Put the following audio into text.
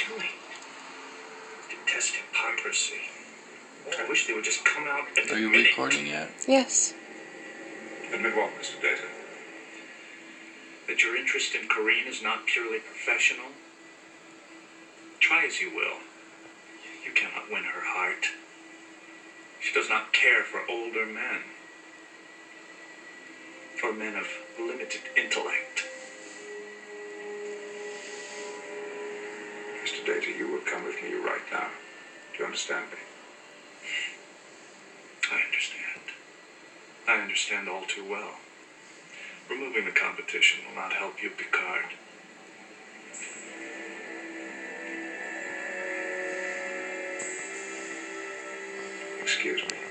doing? Detest hypocrisy. I wish they would just come out and Are you admit recording yet? Yes. Admit what, Mr. Data? That your interest in Corinne is not purely professional? Try as you will, you cannot win her heart. She does not care for older men, or men of limited intellect. Mr. Data, you will come with me right now. Do you understand me? I understand. I understand all too well. Removing the competition will not help you, Picard. Excuse me.